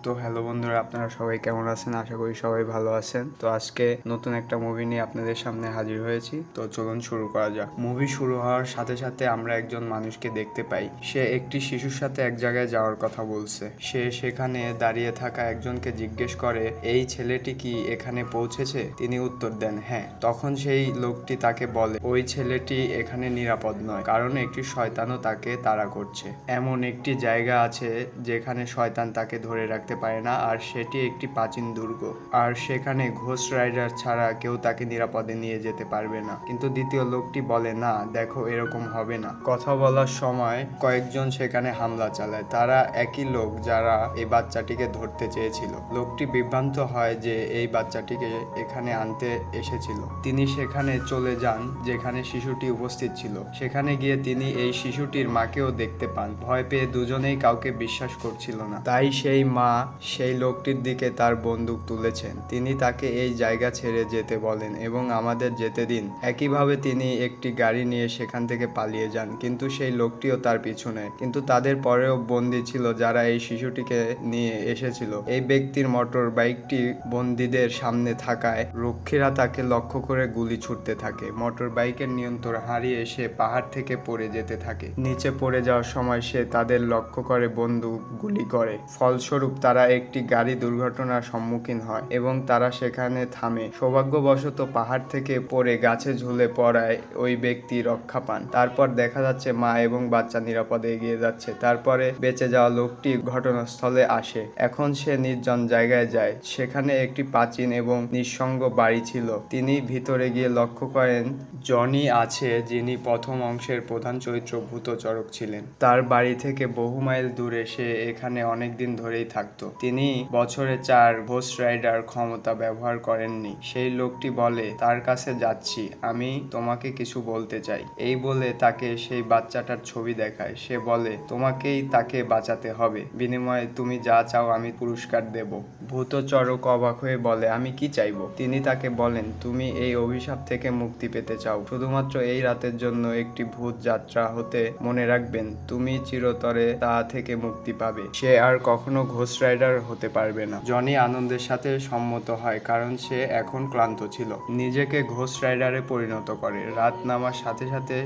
তো হ্যালো বন্ধুরা, আপনারা সবাই কেমন আছেন? আশা করি সবাই ভালো আছেন। তো আজকে নতুন একটা মুভি নিয়ে আপনাদের সামনে হাজির হয়েছি। তো চলুন শুরু করা যাক। মুভি শুরু হওয়ার সাথে সাথে আমরা একজন মানুষকে দেখতে পাই। সে একটি শিশুর সাথে এক জায়গায় যাওয়ার কথা বলছে। সে সেখানে দাঁড়িয়ে থাকা একজনকে জিজ্ঞেস করে, এই ছেলেটি কি এখানে পৌঁছেছে? তিনি উত্তর দেন হ্যাঁ। তখন সেই লোকটি তাকে বলে, ওই ছেলেটি এখানে নিরাপদ নয়, কারণ একটি শয়তানও তাকে তাড়া করছে। এমন একটি জায়গা আছে যেখানে শয়তান তাকে ধরে রাখতে পারে না, আর সেটি একটি প্রাচীন দুর্গ। আর সেখানে ঘোস্ট রাইডার ছাড়া কেউ তাকে নিরাপদে নিয়ে যেতে পারবে না। কিন্তু দ্বিতীয় লোকটি বলে, না দেখো, এরকম হবে না। কথা বলার সময় কয়েকজন সেখানে হামলা চালায়। তারা একই লোক যারা এই বাচ্চাটিকে ধরতে চেয়েছিল। লোকটি বিভ্রান্ত হয় যে এই বাচ্চাটিকে এখানে আনতে এসেছিল। তিনি সেখানে চলে যান যেখানে শিশুটি উপস্থিত ছিল। সেখানে গিয়ে তিনি এই শিশুটির মাকেও দেখতে পান। ভয় পেয়ে দুজনেই কাউকে বিশ্বাস করছিল না। তাই সেই মা সেই লোকটির দিকে তার বন্দুক তুলেছেন। তিনি তাকে এই জায়গা ছেড়ে যেতে বলেন এবং আমাদের যেতে দিন। একইভাবে তিনি একটি গাড়ি নিয়ে সেখান থেকে পালিয়ে যান, কিন্তু সেই লোকটিও তার পিছু নেয়। কিন্তু তাদের পরেও বন্দী ছিল যারা এই শিশুটিকে নিয়ে এসেছিল। এই ব্যক্তির মোটর বাইকটি বন্দীদের সামনে থাকায় রক্ষীরা তাকে লক্ষ্য করে গুলি ছুটতে থাকে। মোটর বাইকের নিয়ন্ত্রণ হারিয়ে সে পাহাড় থেকে পড়ে যেতে থাকে। নিচে পড়ে যাওয়ার সময় সে তাদের লক্ষ্য করে বন্দুক গুলি করে। ফলস্বরূপ তারা একটি গাড়ি দুর্ঘটনার সম্মুখীন হয় এবং তারা সেখানে থামে। সৌভাগ্যবশত পাহাড় থেকে পড়ে গাছে ঝুলে পড়ায় ওই ব্যক্তি রক্ষা পান। তারপর দেখা যাচ্ছে মা এবং বাচ্চা নিরাপদে এগিয়ে যাচ্ছে। তারপরে বেঁচে যাওয়া লোকটি ঘটনাস্থলে আসে। এখন সে নির্জন জায়গায় যায়। সেখানে একটি প্রাচীন এবং নিঃসঙ্গ বাড়ি ছিল। তিনি ভিতরে গিয়ে লক্ষ্য করেন জনি আছে, যিনি প্রথম অংশের প্রধান চরিত্র ভূতচরক ছিলেন। তার বাড়ি থেকে বহু মাইল দূরে। সে এখানে অনেকদিন ধরেই থাকতো। তিনি বছরে 4 ঘোস্ট রাইডার ক্ষমতা ব্যবহার করেননি। সেই লোকটি বলে, তার কাছে যাচ্ছি, আমি তোমাকে কিছু বলতে চাই। এই বলে তাকে সেই বাচ্চাটার ছবি দেখায়। সে বলে, তোমাকেই তাকে বাঁচাতে হবে, বিনিময়ে তুমি যা চাও আমি পুরস্কার দেব। ভূতচরক অবাক হয়ে বলে, আমি কি চাইবো? তিনি তাকে বলেন, তুমি এই অভিশাপ থেকে মুক্তি পেতে চাও। শুধুমাত্র এই রাতের জন্য একটি ভূত যাত্রা হতে মনে রাখবেন, তুমি চিরতরে তা থেকে মুক্তি পাবে। সে আর কখনো ঘোস্ট রাইডার হতে পারবে না। জনি আনন্দের সাথে সম্মত হয়, কারণ সে এখন ক্লান্ত ছিল। নিজেকে ঘোস্ট রাইডারে পরিণত করে। রাত নামার সাথে সাথে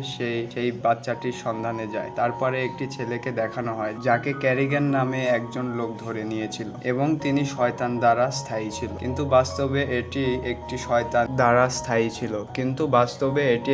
সেই বাচ্চাটির সন্ধানে যায়। তারপরে একটি ছেলেকে দেখানো হয় যাকে ক্যারিগান নামে একজন লোক ধরে নিয়েছিল এবং তিনি শয়তান দ্বারা স্থায়ী ছিল। কিন্তু বাস্তবে এটি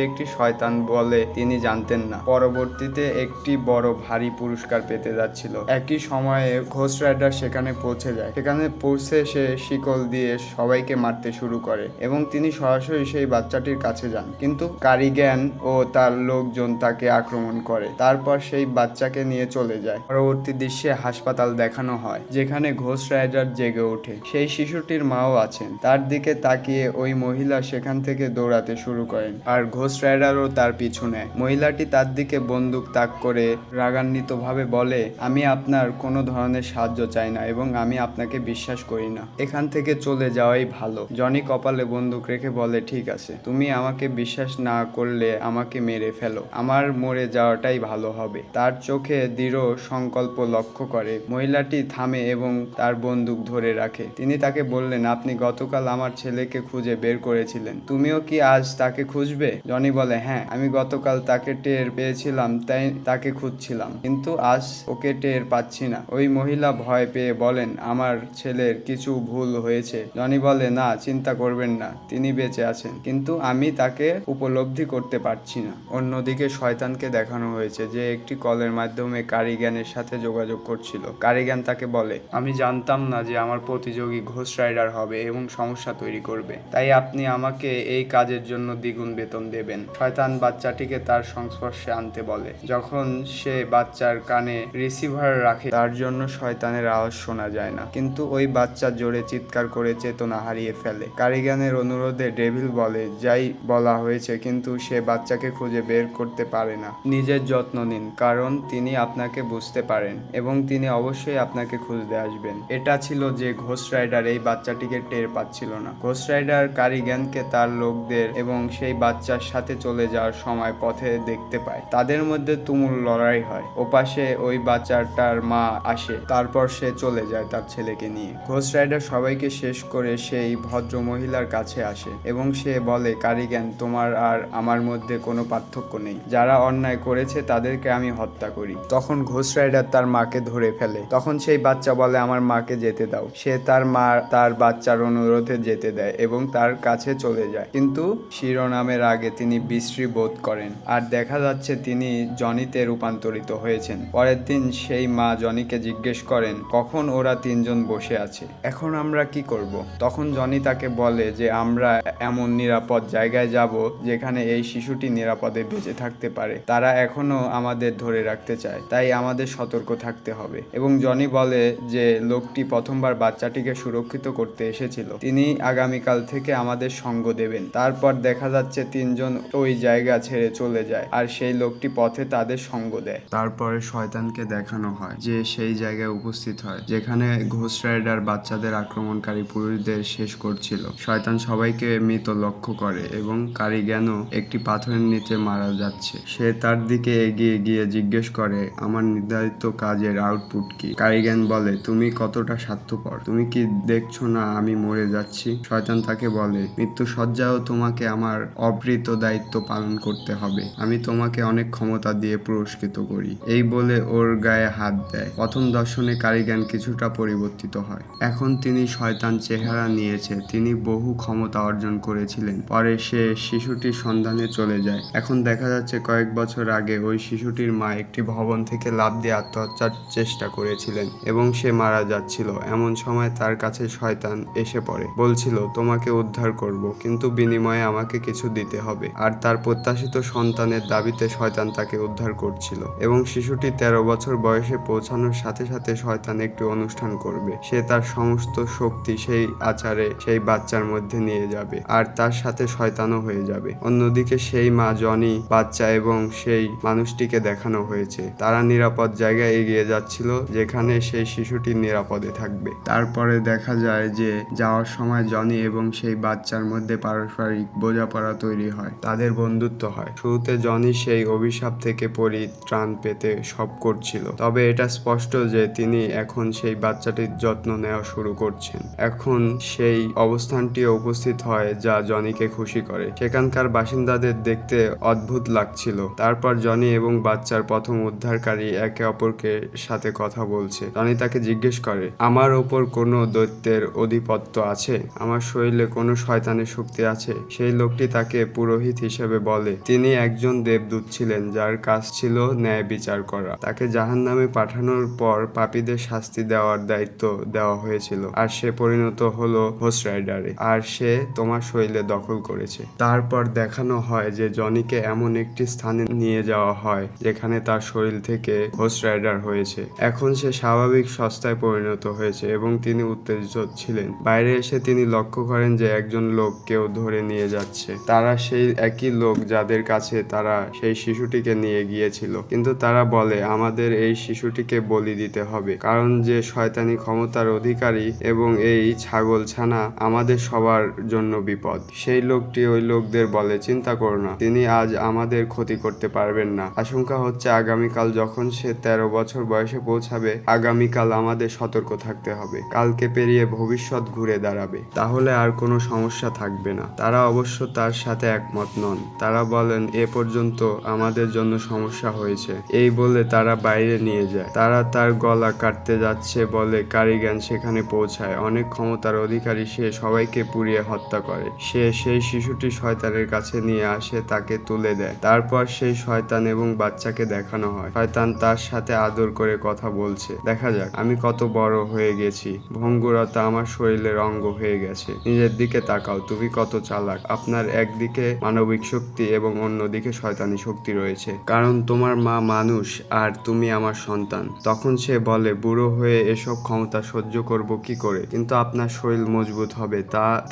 একটি শয়তান বলে তিনি জানতেন না। পরবর্তীতে একটি বড় ভারী পুরস্কার পেতে যাচ্ছিল। একই সময়ে ঘোস্ট রাইডার সেখানে পৌঁছে যায়। সেখানে পৌঁছে সে শিকল দিয়ে সবাইকে মারতে শুরু করে এবং তিনি সরাসরি সেই বাচ্চাটির কাছে যান। কিন্তু কারিগান ও তার লোকজন তাকে আক্রমণ করে। তারপর সেই বাচ্চাকে নিয়ে চলে যায়। পরবর্তী দৃশ্যে হাসপাতাল দেখানো হয়, যেখানে ঘোস্ট রাইডার জেগে ওঠে। সেই শিশুটির মাও আছেন। তার দিকে তাকিয়ে ওই মহিলা সেখান থেকে দৌড়াতে শুরু করেন, আর ঘোস্ট রাইডারও তার পিছু নেয়। মহিলাটি তার দিকে বন্দুক তাক করে রাগান্বিতভাবে বলে, আমি আপনার কোনো ধরনের সাহায্য চাই না এবং আমি আপনাকে বিশ্বাস করি না। এখান থেকে চলে যাওয়াই ভালো। জনি কপালে বন্দুক রেখে বলে, ঠিক আছে, তুমি আমাকে বিশ্বাস না করলে আমাকে মেরে ফেলো, আমার মরে যাওয়াটাই ভালো হবে। তার চোখে দৃঢ় সংকল্প লক্ষ্য করে। মহিলাটি থামে এবং তার বন্দুক ধরে রাখে। তিনি তাকে বললেন, আপনি গতকাল আমার ছেলেকে খুঁজে বের করেছিলেন, তুমিও কি আজ তাকে খুঁজবে? জনি বলে, হ্যাঁ, আমি গতকাল তাকে টের পেয়েছিলাম, তাই তাকে খুঁজছিলাম, কিন্তু আজ ওকে টের পাচ্ছি না। ওই মহিলা ভয় পেয়ে বলেন, আমার ছেলের কিছু ভুল হয়েছে। জনি বলে, না, চিন্তা করবেন না, তিনি বেঁচে আছেন, কিন্তু আমি তাকে উপলব্ধি করতে পারছি না। অন্যদিকে শয়তানকে দেখানো হয়েছে যে একটি কলের মাধ্যমে কারিগানের সাথে যোগাযোগ করছিল। কারিগান তাকে বলে, আমি জানতাম না যে আমার প্রতিযোগী ঘোস্ট রাইডার হবে এবং সমস্যা তৈরি করবে, তাই আপনি আমাকে এই কাজের জন্য দ্বিগুণ বেতন দেবেন। শয়তান বাচ্চাটিকে তার সংস্পর্শে আনতে বলে। যখন সে বাচ্চার কানে রিসিভার রাখে, তার জন্য শয়তানের আওয়াজ শোনা যায় না, কিন্তু ওই বাচ্চা জোরে চিৎকার করে চেতনা হারিয়ে ফেলে। কারিগানের অনুরোধে ডেভিল বলে, যাই বলা হয়েছে, কিন্তু সে বাচ্চাকে খুঁজে বের করতে পারে না। নিজের যত্ন নিন, কারণ তিনি আপনাকে বুঝতে পারেন এবং তিনি অবশ্যই আপনাকে খুঁজতে আসবেন। এটা ছিল যে ঘোস্ট রাইডার এই বাচ্চাটিকে টের পাচ্ছিল না। ঘোস্ট রাইডার কারিগানকে তার লোকদের এবং সেই বাচ্চার সাথে চলে যাওয়ার সময় পথে দেখতে পায়। তাদের মধ্যে তুমুল লড়াই হয়। ওপাশে ওই বাচ্চাটার মা আসে, তারপর সে চলে চলে যায় তার ছেলেকে নিয়ে। ঘোস্ট রাইডার সবাইকে শেষ করে সেই ভদ্র মহিলার কাছে আসে এবং সে বলে, কারিজ্ঞান, তোমার আর আমার মধ্যে কোনো পার্থক্য নেই। যারা অন্যায় করেছে তাদেরকে আমি হত্যা করি। তখন ঘোস্ট রাইডার তার মাকে ধরে ফেলে। তখন সেই বাচ্চা বলে, আমার মাকে যেতে দাও। সে তার মা তার বাচ্চার অনুরোধে যেতে দেয় এবং তার কাছে চলে যায়, কিন্তু শিরোনামের আগে তিনি বিশ্রী বোধ করেন আর দেখা যাচ্ছে তিনি জনিতে রূপান্তরিত হয়েছেন। পরের দিন সেই মা জনিকে জিজ্ঞেস করেন কখন ওরা তিনজন বসে আছে, এখন আমরা কি করব। তখন জনি তাকে বলে যে আমরা এমন নিরাপদ জায়গায় যাব যেখানে এই শিশুটি নিরাপদে বেঁচে থাকতে পারে। তারা এখনো আমাদের ধরে রাখতে চায়, তাই আমাদের সতর্ক থাকতে হবে। এবং জনি বলে যে লোকটি প্রথমবার বাচ্চাটিকে সুরক্ষিত করতে এসেছিল, তিনি আগামীকাল থেকে আমাদের সঙ্গ দেবেন। তারপর দেখা যাচ্ছে তিনজন ওই জায়গা ছেড়ে চলে যায় আর সেই লোকটি পথে তাদের সঙ্গ দেয়। তারপরে শয়তানকে দেখানো হয় যে সেই জায়গায় উপস্থিত হয় যেখানে ঘোস্ট রাইডার বাচ্চাদের আক্রমণকারী পুরুষদের শেষ করছিল। শয়তান সবাইকে মৃত লক্ষ্য করে এবং কারিজ্ঞানও একটি পাথরের নিচে মারা যাচ্ছে। সে তার দিকে এগিয়ে গিয়ে জিজ্ঞেস করে, আমার নির্ধারিত কাজের আউটপুট কি? কারিজ্ঞান বলে, তুমি কতটা স্বার্থপর, তুমি কি দেখছো না আমি মরে যাচ্ছি? শয়তান তাকে বলে, মৃত্যু সজ্জাও তোমাকে আমার অবৃত দায়িত্ব পালন করতে হবে। আমি তোমাকে অনেক ক্ষমতা দিয়ে পুরস্কৃত করি। এই বলে ওর গায়ে হাত দেয়। প্রথম দর্শনে কারিজ্ঞান কিছুটা পরিবর্তিত হয়। এখন তিনি শয়তান চেহারা নিয়েছে। তিনি বহু ক্ষমতা অর্জন করেছিলেন। পরে সে শিশুটির সন্ধানে চলে যায়। এখন দেখা যাচ্ছে কয়েক বছর আগে ওই শিশুটির মা একটি ভবন থেকে লাফ দিয়ে আত্মহত্যার চেষ্টা করেছিলেন এবং সে মারা যাচ্ছিল। এমন সময় তার কাছে শয়তান এসে পড়ে, বলছিল তোমাকে উদ্ধার করব, কিন্তু বিনিময়ে আমাকে কিছু দিতে হবে। আর তার প্রত্যাশিত সন্তানের দাবিতে শয়তান তাকে উদ্ধার করছিল এবং শিশুটি 13 বছর বয়সে পৌঁছানোর সাথে সাথে শয়তান একটি অনুষ্ঠান করবে। সে তার সমস্ত শক্তি সেই আচারে সেই বাচ্চার মধ্যে নিয়ে যাবে আর তার সাথে শয়তানও হয়ে যাবে। অন্যদিকে সেই মা জনি, বাচ্চা এবং সেই মানুষটিকে দেখানো হয়েছে। তারা নিরাপদ জায়গায় এগিয়ে যাচ্ছিল যেখানে সেই শিশুটি নিরাপদে থাকবে। তারপরে দেখা যায় যে যাওয়ার সময় জনি এবং সেই বাচ্চার মধ্যে পারস্পরিক বোঝাপড়া তৈরি হয়, তাদের বন্ধুত্ব হয়। শুরুতে জনি সেই অভিশাপ থেকে পরিত্রাণ পেতে সব করছিল, তবে এটা স্পষ্ট যে তিনি এখন সেই বাচ্চাটির যত্ন নেওয়া শুরু করছেন। এখন সেই অবস্থানটিও উপস্থিত হয় যা জনিকে খুশি করে। সেখানকার বাসিন্দাদের দেখতে অদ্ভুত লাগছিল। তারপর জনি এবং বাচ্চার প্রথম উদ্ধারকারী একে অপরকে সাথে কথা বলছে। জনি তাকে জিজ্ঞেস করে, আমার ওপর কোনো দৈত্যের আধিপত্য আছে? আমার শরীরে কোনো শয়তানের শক্তি আছে? সেই লোকটি তাকে পুরোহিত হিসেবে বলে তিনি একজন দেবদূত ছিলেন যার কাজ ছিল ন্যায় বিচার করা। তাকে জাহান্নামে পাঠানোর পর পাপীদের শাস্তি দেওয়ার দায়িত্ব দেওয়া হয়েছিল আর সে পরিণত হলো ঘোস্ট রাইডারে আর সে তোমার শরীরে দখল করেছে। তারপর দেখানো হয় যে জনিকে এমন একটি স্থানে নিয়ে যাওয়া হয় যেখানে তার শরীর থেকে ঘোস্ট রাইডার হয়েছে। এখন সে স্বাভাবিক সস্তায় পরিণত হয়েছে এবং তিনি উত্তেজিত ছিলেন। বাইরে এসে তিনি লক্ষ্য করেন যে একজন লোক কেউ ধরে নিয়ে যাচ্ছে। তারা সেই একই লোক যাদের কাছে তারা সেই শিশুটিকে নিয়ে গিয়েছিল, কিন্তু তারা বলে আমাদের এই শিশুটিকে বলি দিতে হবে কারণ যে শয়তানি ক্ষমতার অধিকারী এবং এই ছাগল ছানা আমাদের সবার জন্য বিপদ। সেই লোকটি ওই লোকদের বলে, চিন্তা করো না, তিনি আজ আমাদের ক্ষতি করতে পারবেন না। আশঙ্কা হচ্ছে আগামীকাল যখন সে 13 বছর বয়সে পৌঁছাবে, আগামীকাল আমাদের সতর্ক থাকতে হবে। কালকে পেরিয়ে ভবিষ্যৎ ঘুরে দাঁড়াবে, তাহলে আর কোনো সমস্যা থাকবে না। তারা অবশ্য তার সাথে একমত নন। তারা বলেন এ পর্যন্ত আমাদের জন্য সমস্যা হয়েছে। এই বলে তারা বাইরে নিয়ে যায়। তারা তার গলা কাটতে যাচ্ছে বলে কারিজ্ঞান সেখানে পৌঁছায়। অনেক ক্ষমতার অধিকারী সে সবাইকে পুড়িয়ে হত্যা করে। সে সেই শিশুটি শয়তানের কাছে নিয়ে আসে, তাকে তুলে দেয়। তারপর সেই শয়তান এবং বাচ্চাকে দেখানো হয়। শয়তান তার সাথে আদর করে কথা বলছে, দেখা যাক আমি কত বড় হয়ে গেছি, ভঙ্গুরতা আমার শরীরের অঙ্গ হয়ে গেছে। নিজের দিকে তাকাও, তুমি কত চালাক। আপনার একদিকে মানবিক শক্তি এবং অন্যদিকে শয়তানি শক্তি রয়েছে, কারণ তোমার মা মানুষ আর তুমি আমার সন্তান। তখন সে বলে, বুড়ো হয়ে এসব ক্ষমতা সহ্য করব কি করে, কিন্তু আপনার শরীর মজবুত হবে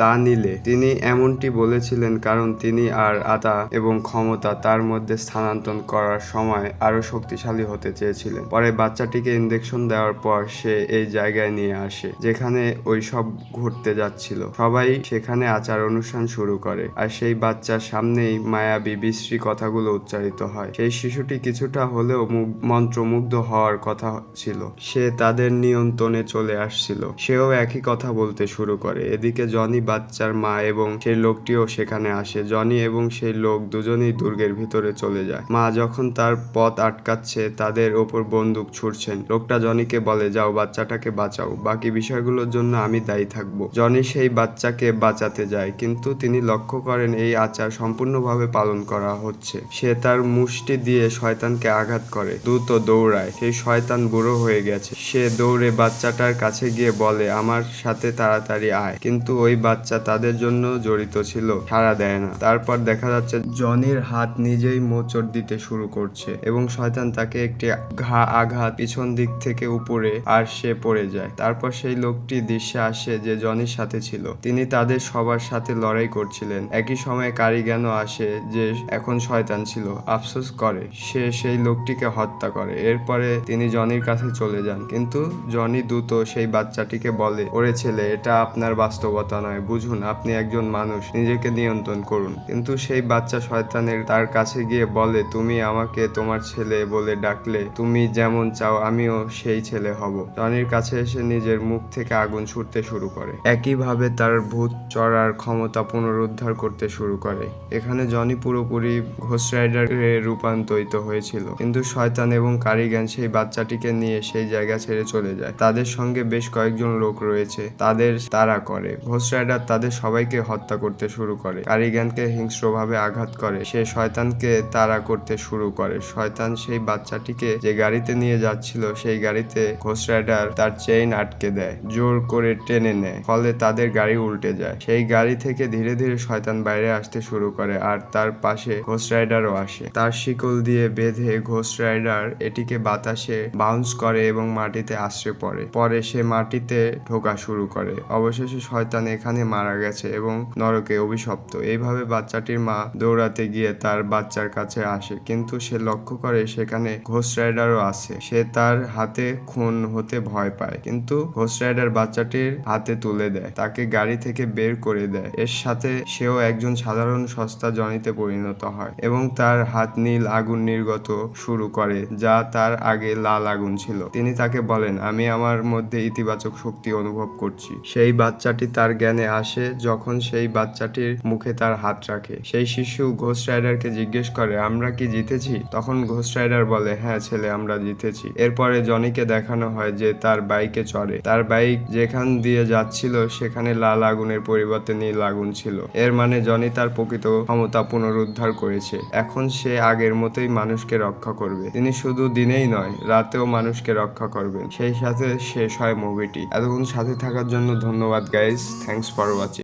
তা নিলে। তিনি এমনটি বলেছিলেন কারণ তিনি আর আতা এবং ক্ষমতা তার মধ্যে স্থানান্তর করার সময় আরো শক্তিশালী হতে চেয়েছিলেন। পরে বাচ্চাটিকে ইনজেকশন দেওয়ার পর সে এই জায়গায় নিয়ে আসে যেখানে ওই সব ঘটতে যাচ্ছিল। সবাই সেখানে আচার অনুষ্ঠান শুরু করে আর সেই বাচ্চার সামনেই মায়াবী বিশ্রী কথাগুলো উচ্চারিত হয়। সেই শিশুটি কিছুটা হলেও মন্ত্রমুগ্ধ হওয়ার কথা ছিল। সে তাদের তাদের নিয়ন্ত্রণে চলে আসছিল। সেও একই কথা বলতে শুরু করে। এদিকে জনি, বাচ্চার মা এবং সেই লোকটিও সেখানে আসে। জনি এবং সেই লোক দুজনেই দুর্গের ভিতরে চলে যায়। মা যখন তার পথ আটকাচ্ছে তাদের ওপর বন্দুক ছুড়ছেন। লোকটা জনিকে বলে, যাও বাচ্চাটাকে বাঁচাও, বাকি বিষয়গুলোর জন্য আমি দায়ী থাকবো। জনি সেই বাচ্চাকে বাঁচাতে যায়, কিন্তু তিনি লক্ষ্য করেন এই আচার সম্পূর্ণভাবে পালন করা হচ্ছে। সে তার মুষ্টি দিয়ে শয়তানকে আঘাত করে, দ্রুত দৌড়ায়। সেই শয়তান বুড়ো হয়ে গেছে। সে দৌড়ে বাচ্চাটার কাছে গিয়ে বলে, আমার সাথে তাড়াতাড়ি আয়, কিন্তু ওই বাচ্চা তাদের জন্য জড়িত ছিল, সাড়া দেয় না। তারপর দেখা যাচ্ছে জনির হাত নিজেই মোচড় দিতে শুরু করছে এবং শয়তান তাকে একটি আঘাত পিছন দিক থেকে উপরে, আর সে পড়ে যায়। তারপর সেই লোকটি দৃশ্যে আসে যে জনির সাথে ছিল। তিনি তাদের সবার সাথে লড়াই করছিলেন। একই সময়ে কারিগানও আসে যে এখন শয়তান ছিল। আফসোস করে সে সেই লোকটিকে হত্যা করে। এরপরে তিনি জনির কাছে চলে যান, কিন্তু জনি দ্রুত সেই বাচ্চাটিকে বলে, ওরে ছেলে, এটা আপনার বাস্তবতা নয়, বুঝুন, আপনি একজন মানুষ, নিজেকে নিয়ন্ত্রণ করুন। কিন্তু সেই বাচ্চা শয়তানের তার কাছে গিয়ে বলে, তুমি আমাকে তোমার ছেলে বলে ডাকলে তুমি যেমন চাও আমিও সেই ছেলে হব। জনির কাছে এসে নিজের মুখ থেকে আগুন ছুটতে শুরু করে। একইভাবে তার ভূত চড়ার ক্ষমতা পুনরুদ্ধার করতে শুরু করে। এখানে জনি পুরোপুরি ঘোস্ট রাইডারে রূপান্তরিত হয়েছিল, কিন্তু শয়তান এবং কারিগান সেই বাচ্চাটিকে নিয়ে সেই জায়গা ছেড়ে চলে যায়। তাদের সঙ্গে বেশ কয়েকজন লোক রয়েছে, তাদের তাড়া করে। ঘোস্ট রাইডার তাদের সবাইকে হত্যা করতে শুরু করে। কারিগানকে হিংস্রভাবে আঘাত করে। সে শয়তানকে তাড়া করতে শুরু করে। শয়তান সেই বাচ্চাটিকে যে গাড়িতে নিয়ে যাচ্ছিল সেই গাড়িতে ঘোস্ট রাইডার তার চেইন আটকে দেয়, জোর করে টেনে নেয়, ফলে তাদের গাড়ি উল্টে যায়। সেই গাড়ি থেকে ধীরে ধীরে শয়তান বাইরে আসতে শুরু করে, আর তার পাশে ঘোস্ট রাইডারও আসে। তার শিকল দিয়ে বেঁধে ঘোস্ট রাইডার এটিকে বাতাসে বাউন্স করে এবং মাটিতে আশ্রে পড়ে। পরে সে মাটিতে ঢোকা শুরু করে। অবশেষে শয়তান এখানে মারা গেছে এবং নরকে অভিশপ্ত। এইভাবে বাচ্চাটির মা দৌড়াতে গিয়ে তার বাচ্চার কাছে আসে, কিন্তু সে লক্ষ্য করে সেখানে ঘোস্ট রাইডারও আছে। সে তার হাতে খুন হতে ভয় পায়, কিন্তু ঘোস্ট রাইডার বাচ্চাটির হাতে তুলে দেয়, তাকে গাড়ি থেকে বের করে দেয়। এর সাথে সেও একজন সাধারণ সস্তা জনিতে পরিণত হয় এবং তার হাত নীল আগুন নির্গত শুরু করে, যা তার আগে লাল আগুন ছিল। তিনি তাকে বলেন, আমি আমার মধ্যে ইতিবাচক শক্তি অনুভব করছি। সেই বাচ্চাটি তার জ্ঞানে আসে যখন সেই বাচ্চাটির মুখে তার হাত রাখে। সেই শিশু ঘোস্ট রাইডারকে জিজ্ঞেস করে, আমরা কি জিতেছি? তখন ঘোস্ট রাইডার বলে, হ্যাঁ ছেলে, আমরা জিতেছি। এরপরে জনিকে দেখানো হয় যে তার বাইকে চড়ে। তার বাইক যেখান দিয়ে যাচ্ছিল সেখানে লাল আগুনের পরিবর্তে নীল আগুন ছিল। এর মানে জনি তার প্রকৃত ক্ষমতা পুনরুদ্ধার করেছে। এখন সে আগের মতোই মানুষকে রক্ষা করবে। তিনি শুধু দিনেই নয়, রাতেও মানুষকে রক্ষা করবেন। সেই সাথে শেষ হয় মুভিটি। এতক্ষণ সাথে থাকার জন্য ধন্যবাদ গাইস। Thanks for watching.